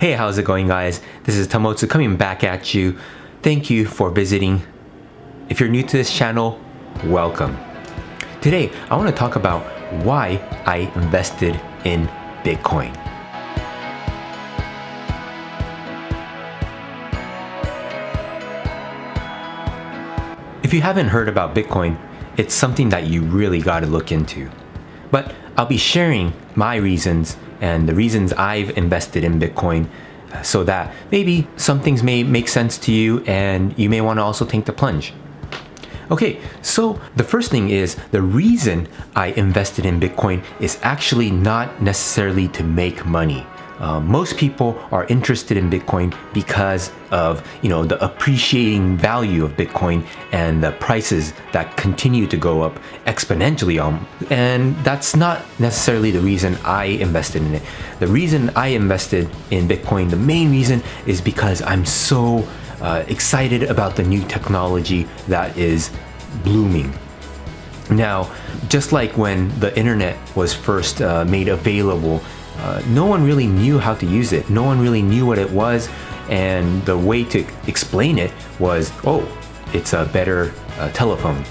Hey, how's it going, guys? This is Tamotsu coming back at you. Thank you for visiting. If you're new to this channel, welcome. Today, I want to talk about why I invested in Bitcoin. If you haven't heard about Bitcoin, it's something that you really got to look into. But I'll be sharing my reasons and the reasons I've invested in Bitcoin so that maybe some things may make sense to you and you may want to also take the plunge. Okay, so the first thing is the reason I invested in Bitcoin is actually not necessarily to make money. Most people are interested in Bitcoin because of the appreciating value of Bitcoin and the prices that continue to go up exponentially. And that's not necessarily the reason I invested in it. The reason I invested in Bitcoin, the main reason is because I'm so excited about the new technology that is blooming. Now, just like when the internet was first made available, no one really knew how to use it. No one really knew what it was, and the way to explain it was, oh, it's a better telephone.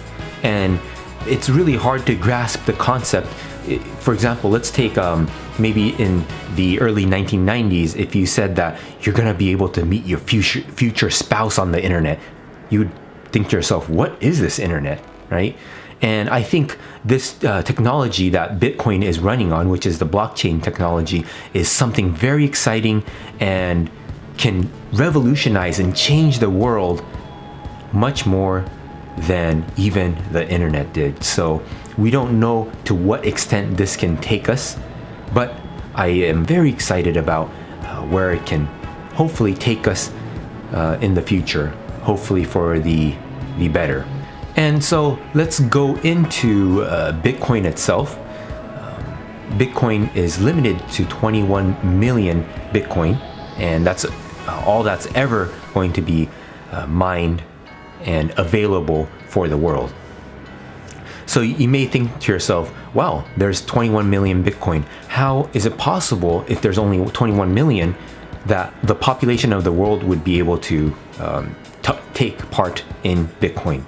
And it's really hard to grasp the concept. For example, let's take maybe in the early 1990s, if you said that you're gonna be able to meet your future spouse on the internet, you would think to yourself, what is this internet, right? And I think this technology that Bitcoin is running on, which is the blockchain technology, is something very exciting and can revolutionize and change the world much more than even the internet did. So we don't know to what extent this can take us, but I am very excited about where it can hopefully take us in the future, hopefully for the better. And so let's go into Bitcoin itself. Bitcoin is limited to 21 million Bitcoin, and that's all that's ever going to be mined and available for the world. So you may think to yourself, wow, there's 21 million Bitcoin. How is it possible, if there's only 21 million, that the population of the world would be able to take part in Bitcoin?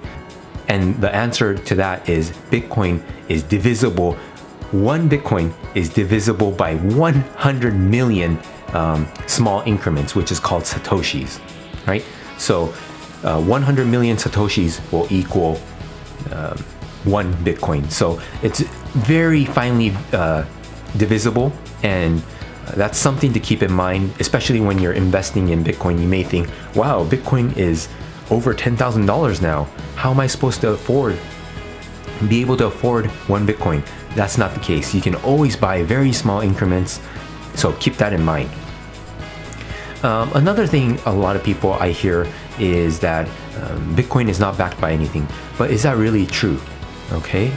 And the answer to that is Bitcoin is divisible. One Bitcoin is divisible by 100 million small increments, which is called Satoshis, right? So 100 million Satoshis will equal one Bitcoin. So it's very finely divisible, and that's something to keep in mind, especially when you're investing in Bitcoin. You may think, wow, Bitcoin is over $10,000 now. How am I supposed to be able to afford one Bitcoin? That's not the case. You can always buy very small increments, so keep that in mind. Another thing a lot of people I hear is that Bitcoin is not backed by anything, but is that really true? Okay,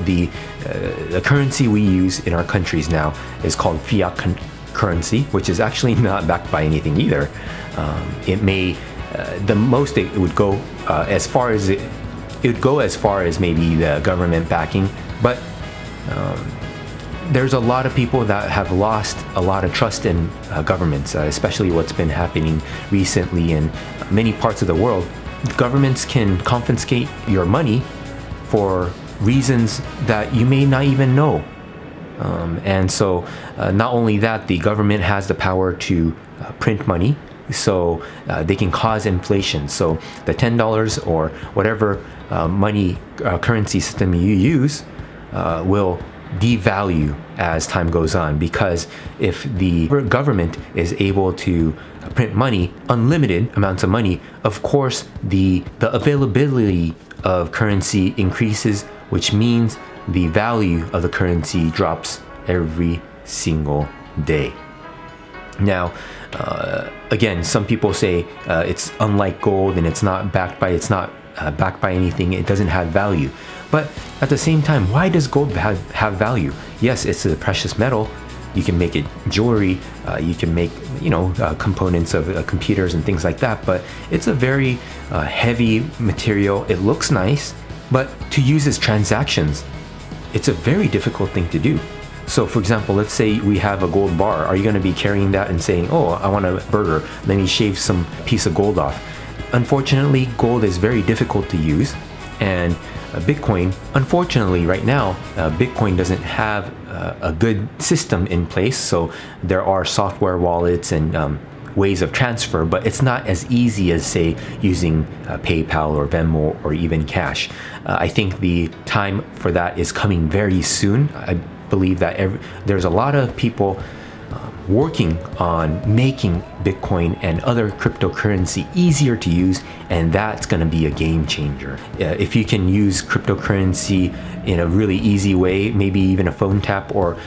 the currency we use in our countries now is called fiat currency, which is actually not backed by anything either. It may the most it would go as far as maybe the government backing, but there's a lot of people that have lost a lot of trust in governments, especially what's been happening recently in many parts of the world. Governments can confiscate your money for reasons that you may not even know. And so not only that, the government has the power to print money, so they can cause inflation. So the $10 or whatever money currency system you use will devalue as time goes on, because if the government is able to print money, unlimited amounts of money, of course the availability of currency increases, which means the value of the currency drops every single day. Now, again, some people say it's unlike gold and it's not backed by anything. It doesn't have value. But at the same time, why does gold have value? Yes, it's a precious metal. You can make it jewelry. You can make components of computers and things like that. But it's a very heavy material. It looks nice, but to use as transactions, it's a very difficult thing to do. So for example, let's say we have a gold bar. Are you going to be carrying that and saying, oh, I want a burger, then you shave some piece of gold off? Unfortunately, gold is very difficult to use, and Bitcoin, unfortunately right now, Bitcoin doesn't have a good system in place. So there are software wallets and ways of transfer, but it's not as easy as, say, using PayPal or Venmo or even cash. I think the time for that is coming very soon. I believe that there's a lot of people working on making Bitcoin and other cryptocurrency easier to use, and that's going to be a game changer. If you can use cryptocurrency in a really easy way, maybe even a phone tap or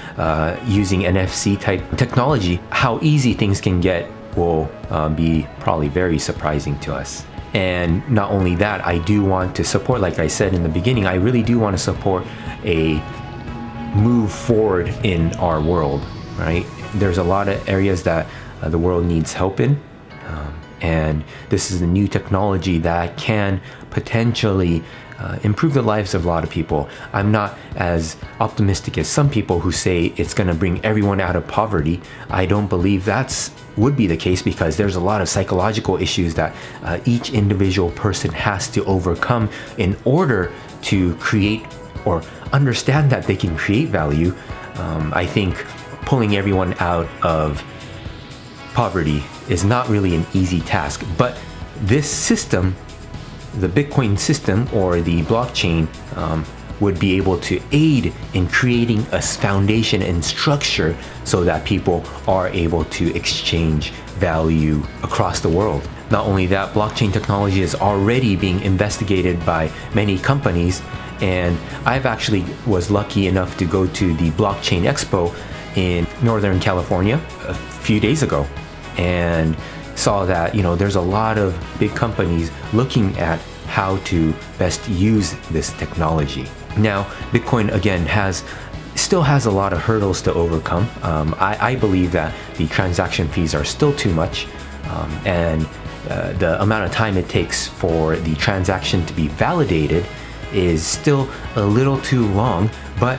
using NFC type technology, how easy things can get will be probably very surprising to us. And not only that, I do want to support, like I said in the beginning, I really do want to support a move forward in our world, right? There's a lot of areas that the world needs help in, and this is a new technology that can potentially improve the lives of a lot of people. I'm not as optimistic as some people who say it's going to bring everyone out of poverty. I don't believe would be the case, because there's a lot of psychological issues that each individual person has to overcome in order to create or understand that they can create value. I think pulling everyone out of poverty is not really an easy task, but this system, the Bitcoin system or the blockchain, would be able to aid in creating a foundation and structure so that people are able to exchange value across the world. Not only that, blockchain technology is already being investigated by many companies, and I've actually was lucky enough to go to the Blockchain Expo in Northern California a few days ago, and saw that, there's a lot of big companies looking at how to best use this technology. Now, Bitcoin again still has a lot of hurdles to overcome. I believe that the transaction fees are still too much, and the amount of time it takes for the transaction to be validated is still a little too long. But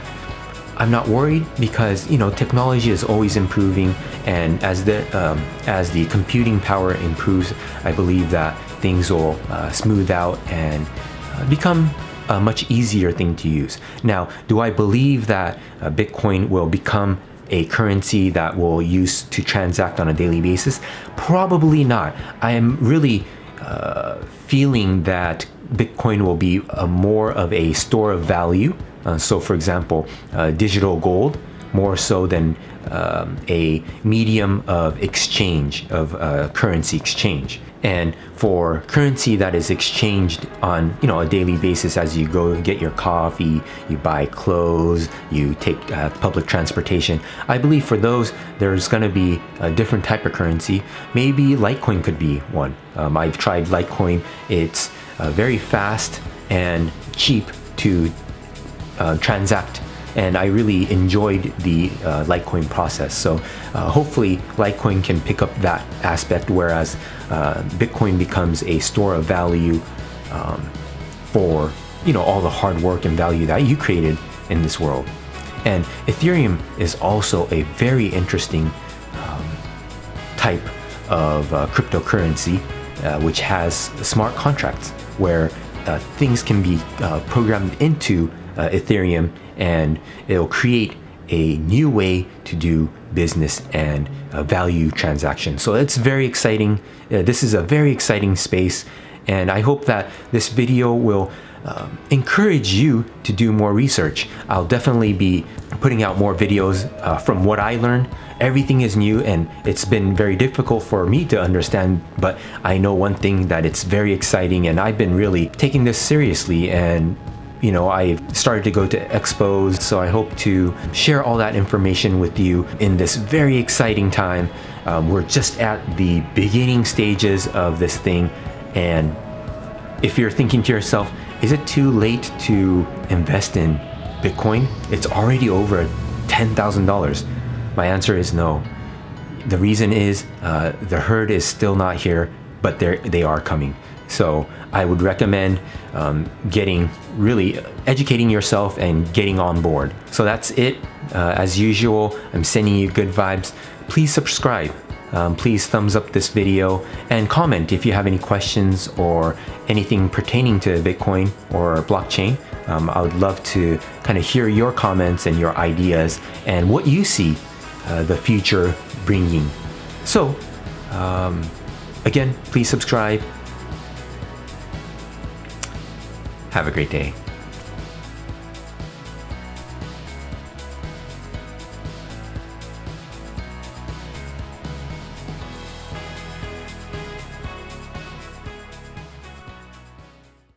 I'm not worried, because technology is always improving, and as the computing power improves, I believe that things will smooth out and become a much easier thing to use. Now, do I believe that Bitcoin will become a currency that we'll use to transact on a daily basis? Probably not. I am really feeling that Bitcoin will be more of a store of value. So for example, digital gold, more so than a medium of exchange, of currency exchange. And for currency that is exchanged on a daily basis, as you go get your coffee, you buy clothes, you take public transportation, I believe for those there's going to be a different type of currency. Maybe Litecoin could be one. I've tried Litecoin. It's very fast and cheap to transact, and I really enjoyed the Litecoin process. So hopefully Litecoin can pick up that aspect, whereas Bitcoin becomes a store of value for all the hard work and value that you created in this world. And Ethereum is also a very interesting type of cryptocurrency, which has smart contracts where things can be programmed into Ethereum, and it'll create a new way to do business and value transactions. So it's very exciting. This is a very exciting space, and I hope that this video will encourage you to do more research. I'll definitely be putting out more videos from what I learned. Everything is new, and it's been very difficult for me to understand, but I know one thing, that it's very exciting, and I've been really taking this seriously. And I've started to go to expos, so I hope to share all that information with you in this very exciting time. We're just at the beginning stages of this thing, and if you're thinking to yourself, is it too late to invest in Bitcoin? It's already over $10,000. My answer is no. The reason is the herd is still not here, but they are coming. So I would recommend getting really educating yourself and getting on board. So that's it. As usual, I'm sending you good vibes. Please subscribe. Please thumbs up this video and comment if you have any questions or anything pertaining to Bitcoin or blockchain. I would love to kind of hear your comments and your ideas and what you see the future bringing. So again, please subscribe. Have a great day.